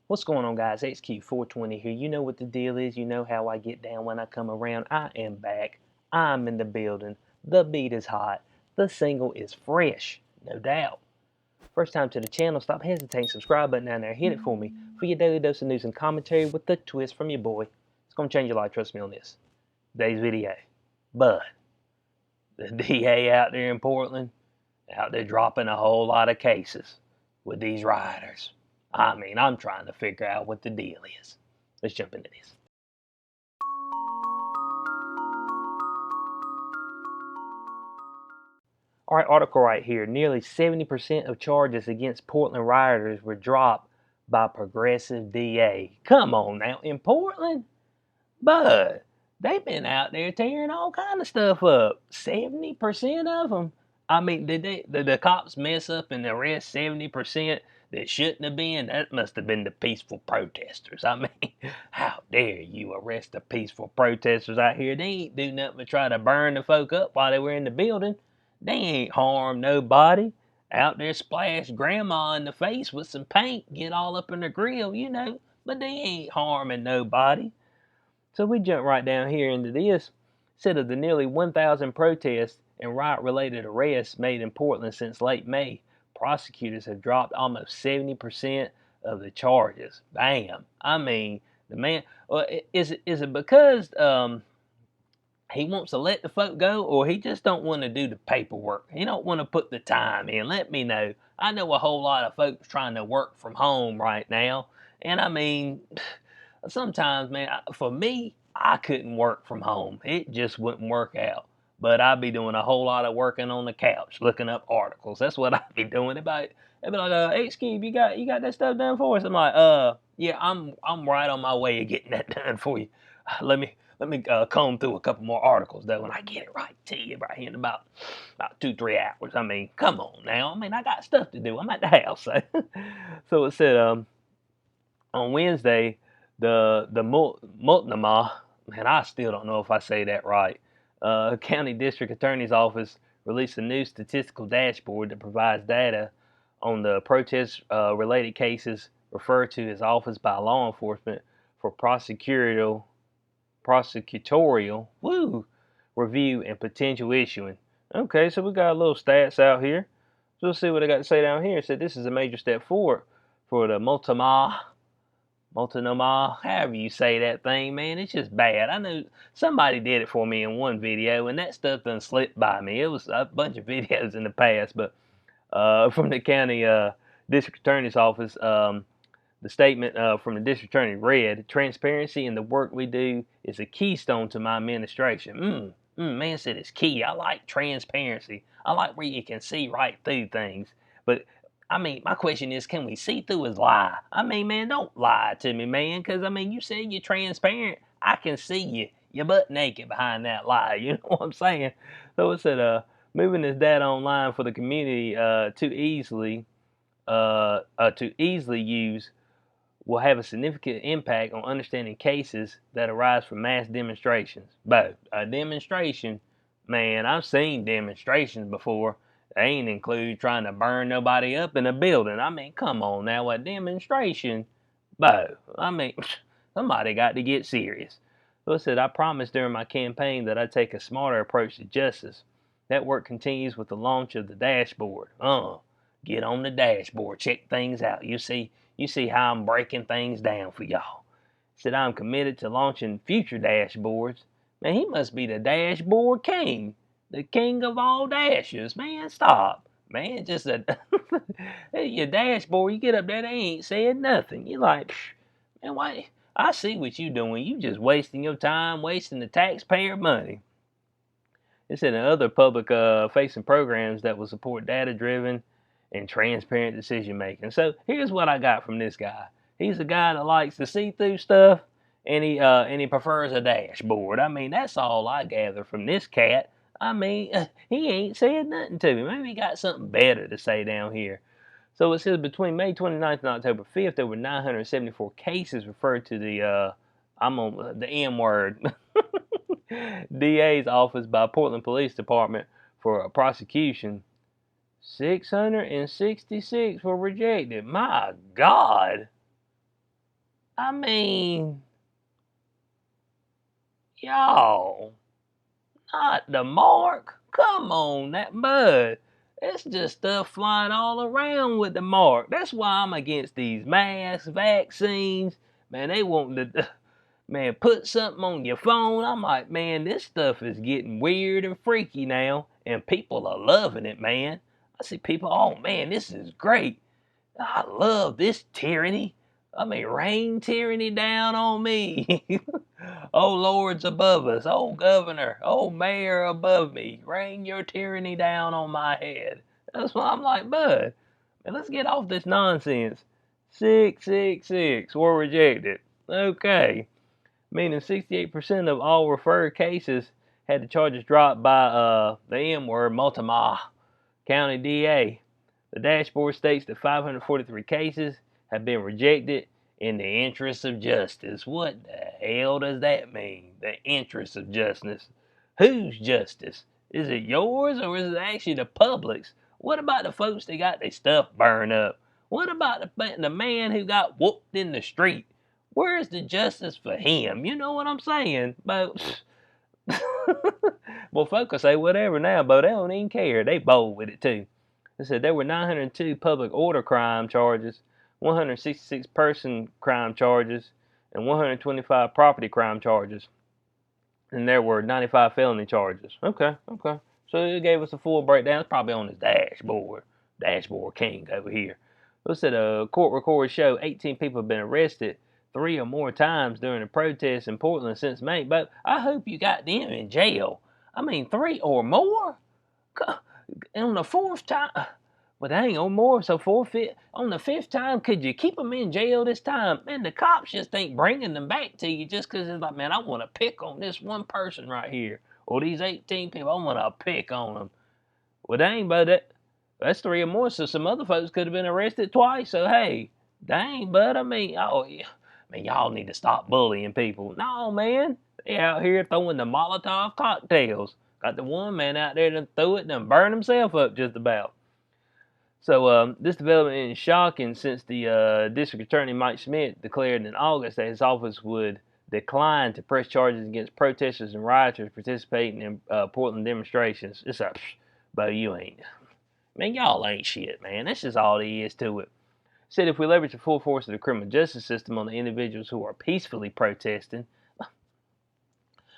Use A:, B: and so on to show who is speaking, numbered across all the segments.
A: What's going on, guys? HQ420 here. You know what the deal is. You know how I get down when I come around. I am back. I'm in the building. The beat is hot. The single is fresh, no doubt. First time to the channel, stop hesitating. Subscribe button down there. Hit it for me for your daily dose of news and commentary with the twist from your boy. It's going to change your life. Trust me on this. Today's video. But the DA out there in Portland, out there dropping a whole lot of cases with these rioters. I'm trying to figure out what the deal is. Let's jump into this. All right, article right here. Nearly 70% of charges against Portland rioters were dropped by progressive DA. Come on now, in Portland? But they've been out there tearing all kind of stuff up. 70% of them. Did the cops mess up and arrest 70% that shouldn't have been? That must have been the peaceful protesters. How dare you arrest the peaceful protesters out here? They ain't do nothing but try to burn the folk up while they were in the building. They ain't harmed nobody. Out there splash grandma in the face with some paint, get all up in the grill, but they ain't harming nobody. So we jump right down here into this. Said of the nearly 1,000 protests and riot-related arrests made in Portland since late May, prosecutors have dropped almost 70% of the charges. Bam! The man. Is it because he wants to let the folk go, or he just don't want to do the paperwork? He don't want to put the time in. Let me know. I know a whole lot of folks trying to work from home right now, and sometimes, man, for me, I couldn't work from home. It just wouldn't work out. But I'd be doing a whole lot of working on the couch, looking up articles. That's what I'd be doing. They'd be like, hey, Skib, you got that stuff done for us? I'm like, yeah, I'm right on my way of getting that done for you. Let me comb through a couple more articles though, and I get it right to you right here in about 2-3 hours. Come on now. I got stuff to do. I'm at the house. So it said on Wednesday, the Multnomah, man, I still don't know if I say that right. County District Attorney's Office released a new statistical dashboard that provides data on the protest-related cases referred to as office by law enforcement for prosecutorial review and potential issuing. Okay, so we got a little stats out here. So let's see what I got to say down here. It said this is a major step forward for the Multnomah, however you say that thing, man. It's just bad. I know somebody did it for me in one video, and that stuff done slipped by me. It was a bunch of videos in the past, but from the county district attorney's office, the statement from the district attorney read, transparency in the work we do is a keystone to my administration. Man said it's key. I like transparency. I like where you can see right through things. But my question is, can we see through his lie? Man, don't lie to me, man, because, you said you're transparent. I can see you. You're butt naked behind that lie. You know what I'm saying? So it said, moving this data online for the community to easily use will have a significant impact on understanding cases that arise from mass demonstrations. But a demonstration, man, I've seen demonstrations before. They ain't include trying to burn nobody up in a building. Come on now, a demonstration? But, somebody got to get serious. So I said, I promised during my campaign that I'd take a smarter approach to justice. That work continues with the launch of the dashboard. Get on the dashboard, check things out. You see how I'm breaking things down for y'all. Said I'm committed to launching future dashboards. Man, he must be the dashboard king. The king of all dashes. Man, stop. Man, just your dashboard, you get up there, they ain't saying nothing. You like, man, why? I see what you doing. You just wasting your time, wasting the taxpayer money. It said in other public facing programs that will support data-driven and transparent decision making. So here's what I got from this guy. He's a guy that likes to see through stuff, and he prefers a dashboard. That's all I gather from this cat. He ain't said nothing to me. Maybe he got something better to say down here. So it says between May 29th and October 5th, there were 974 cases referred to the the M word DA's office by Portland Police Department for a prosecution. 666 were rejected. My God. I mean, y'all, not the mark. Come on, that mud. It's just stuff flying all around with the mark. That's why I'm against these masks, vaccines. Man, they want to, man, put something on your phone. I'm like, man, this stuff is getting weird and freaky now, and people are loving it, man. I see people, oh man, this is great. I love this tyranny. I mean, rain tyranny down on me. Oh, Lord's above us. Oh, governor. Oh, mayor above me. Rain your tyranny down on my head. That's why I'm like, bud, man, let's get off this nonsense. 666 were rejected. Okay. Meaning 68% of all referred cases had the charges dropped by the M word, Multnomah County DA. The dashboard states that 543 cases have been rejected in the interest of justice. What the hell does that mean? The interest of justice. Whose justice? Is it yours or is it actually the public's? What about the folks that got their stuff burned up? What about the man who got whooped in the street? Where's the justice for him? You know what I'm saying? But well, folks will say whatever now, but they don't even care. They bold with it too. It said there were 902 public order crime charges, 166 person crime charges, and 125 property crime charges. And there were 95 felony charges. Okay. So it gave us a full breakdown. It's probably on his dashboard. Dashboard king over here. It said court records show 18 people have been arrested 3 or more times during the protests in Portland since May. But I hope you got them in jail. I mean, 3 or more? And on the 4th time, well, dang, on more, so 4th, on the 5th time, could you keep them in jail this time? Man, the cops just ain't bringing them back to you just because it's like, man, I want to pick on this one person right here. Or these 18 people, I want to pick on them. Well, dang, bud, that's 3 or more, so some other folks could have been arrested twice. So, hey, dang, bud, I mean, oh, yeah. Man, y'all need to stop bullying people. No, man, they out here throwing the Molotov cocktails. Got the one man out there that threw it and burned himself up just about. So this development is shocking since the district attorney Mike Schmidt declared in August that his office would decline to press charges against protesters and rioters participating in Portland demonstrations. It's a, but you ain't. Man, y'all ain't shit, man. That's just all there is to it. Said if we leverage the full force of the criminal justice system on the individuals who are peacefully protesting,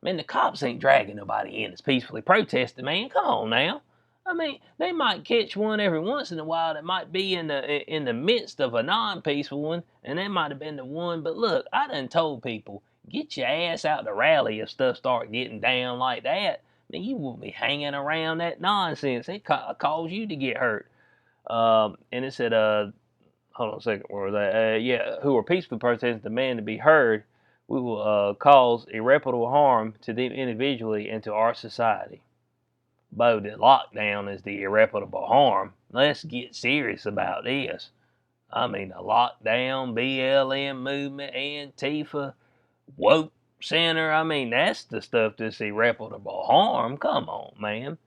A: man, the cops ain't dragging nobody in that's peacefully protesting, man. Come on now. I mean, they might catch one every once in a while that might be in the midst of a non-peaceful one, and that might have been the one. But look, I done told people, get your ass out to rally if stuff start getting down like that. Man, you won't be hanging around that nonsense. It cause you to get hurt. And it said, hold on a second, where was that? Yeah, who are peacefully protesting demand to be heard. We will cause irreparable harm to them individually and to our society. But the lockdown is the irreparable harm. Let's get serious about this. I mean, the lockdown, BLM movement, Antifa, woke center. I mean, that's the stuff that's irreparable harm. Come on, man.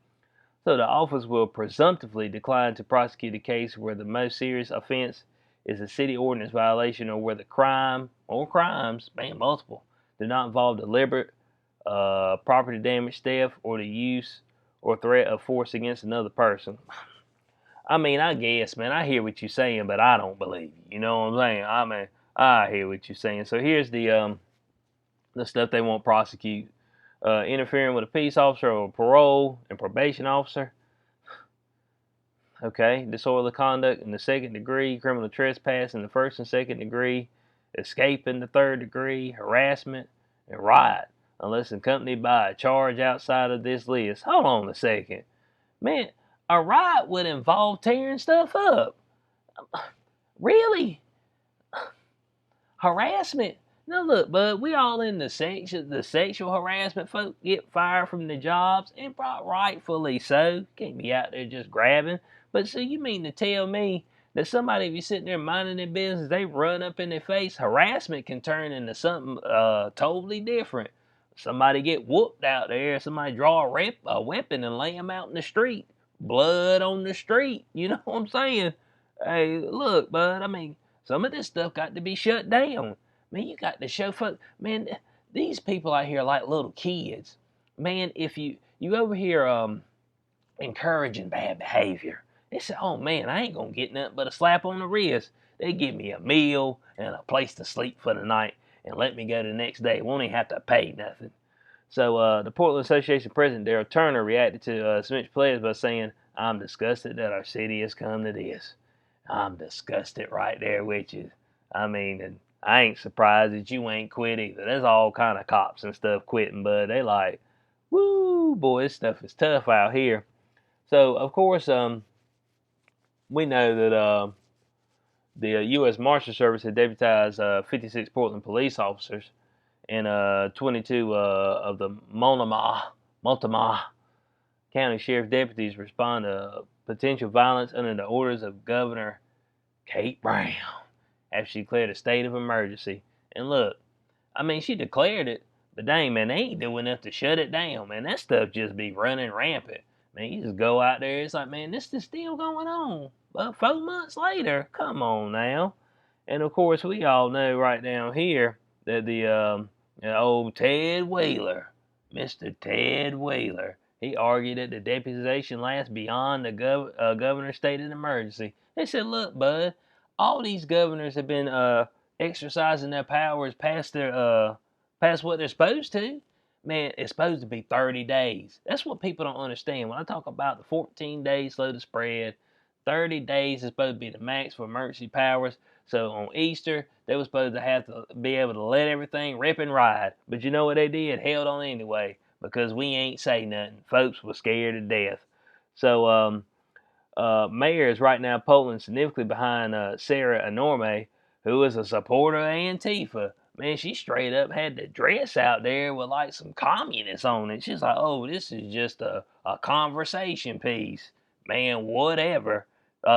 A: So the office will presumptively decline to prosecute a case where the most serious offense is a city ordinance violation or where the crime or crimes, man, multiple, do not involve deliberate property damage, theft, or the use or threat of force against another person. I mean, I guess, man, I hear what you're saying, but I don't believe you. You know what I'm saying? I mean, I hear what you're saying. So here's the stuff they won't prosecute. Interfering with a peace officer or parole and probation officer. Okay, disorderly conduct in the 2nd degree, criminal trespass in the 1st and 2nd degree, escape in the 3rd degree, harassment, and riot, unless accompanied by a charge outside of this list. Hold on a second. Man, a riot would involve tearing stuff up. Really? Harassment? Now look, bud, we all in the sexual harassment folk get fired from the jobs, and rightfully so. Can't be out there just grabbing. But so you mean to tell me that somebody, if you're sitting there minding their business, they run up in their face, harassment can turn into something totally different. Somebody get whooped out there, somebody draw a weapon and lay them out in the street. Blood on the street, you know what I'm saying? Hey, look, bud, I mean, some of this stuff got to be shut down. Man, you got to show folks. Man, these people out here are like little kids. Man, if you over here encouraging bad behavior, they say, oh man, I ain't gonna get nothing but a slap on the wrist. They give me a meal and a place to sleep for the night and let me go the next day. Won't even have to pay nothing. So the Portland Association president, Daryl Turner, reacted to Schmidt's pledge by saying, I'm disgusted that our city has come to this. I'm disgusted right there with you. I mean, and I ain't surprised that you ain't quit either. There's all kind of cops and stuff quitting, but they like, woo, boy, this stuff is tough out here. So, of course, we know that the U.S. Marshal Service had deputized 56 Portland police officers and 22 of the Multnomah County Sheriff deputies respond to potential violence under the orders of Governor Kate Brown after she declared a state of emergency. And look, I mean, she declared it, but dang, man, they ain't doing enough to shut it down, man. That stuff just be running rampant. Man, you just go out there, it's like, man, this is still going on. But 4 months later, come on now. And of course, we all know right down here that the old Ted Wheeler, Mr. Ted Wheeler, he argued that the deputization lasts beyond the governor's state of emergency. They said, look, bud, all these governors have been exercising their powers past what they're supposed to. Man, it's supposed to be 30 days. That's what people don't understand. When I talk about the 14 days slow to spread, 30 days is supposed to be the max for emergency powers. So on Easter, they were supposed to have to be able to let everything rip and ride. But you know what they did? Held on anyway, because we ain't say nothing. Folks were scared to death. So mayors right now Portland significantly behind Sarah Enorme, who is a supporter of Antifa. Man, she straight up had the dress out there with like some communists on it. She's like, oh, this is just a conversation piece. Man, whatever.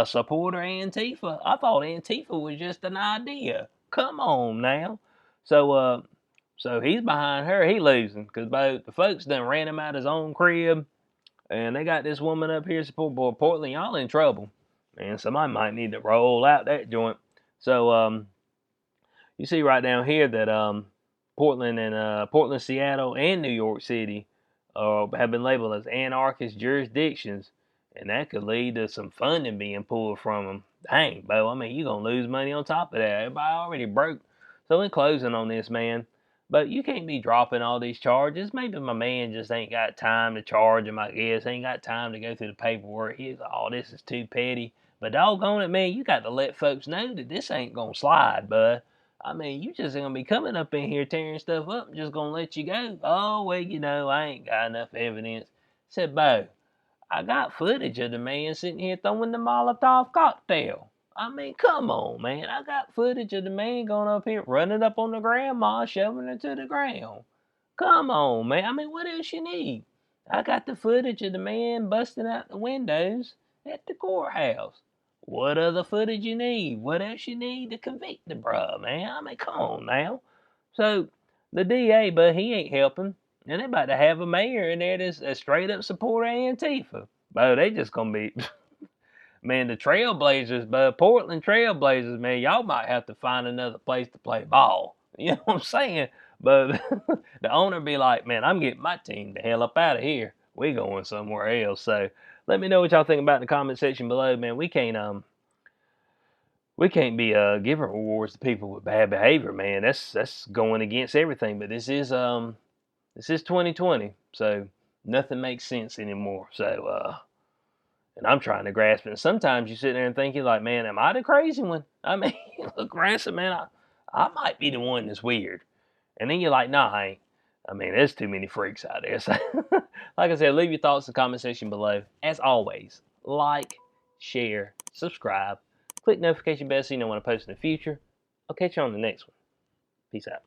A: Supporter Antifa. I thought Antifa was just an idea. Come on now. So he's behind her. He losing because both the folks done ran him out his own crib, and they got this woman up here support. Boy, Portland, y'all in trouble, and somebody might need to roll out that joint. So you see right down here that Portland, Seattle, and New York City have been labeled as anarchist jurisdictions, and that could lead to some funding being pulled from them. Dang, Bo, I mean, you're going to lose money on top of that. Everybody already broke. So in closing on this, man, but you can't be dropping all these charges. Maybe my man just ain't got time to charge him, I guess. Ain't got time to go through the paperwork. He's like, oh, this is too petty. But doggone it, man, you got to let folks know that this ain't going to slide, bud. I mean, you just gonna be coming up in here tearing stuff up and just gonna let you go. Oh, well, you know, I ain't got enough evidence. Said, Bo, I got footage of the man sitting here throwing the Molotov cocktail. I mean, come on, man. I got footage of the man going up here, running up on the grandma, shoving her to the ground. Come on, man. I mean, what else you need? I got the footage of the man busting out the windows at the courthouse. What other footage you need? What else you need to convict the bruh, man? I mean, come on now. So, the DA, but he ain't helping. And they about to have a mayor in there that's a straight up supporter of Antifa. But they just gonna be, man, the Trailblazers, but Portland Trailblazers, man, y'all might have to find another place to play ball. You know what I'm saying? But the owner be like, man, I'm getting my team the hell up out of here. We going somewhere else. So let me know what y'all think about in the comment section below, man. We can't be giving rewards to people with bad behavior, man. That's going against everything. But this is 2020, so nothing makes sense anymore. So and I'm trying to grasp it. And sometimes you sit there and think, you're like, man, am I the crazy one? I mean, look, Ransom, man, I might be the one that's weird. And then you're like, nah, I ain't. I mean, there's too many freaks out there. So, like I said, leave your thoughts in the comment section below. As always, like, share, subscribe, click notification bell so you know when I post in the future. I'll catch you on the next one. Peace out.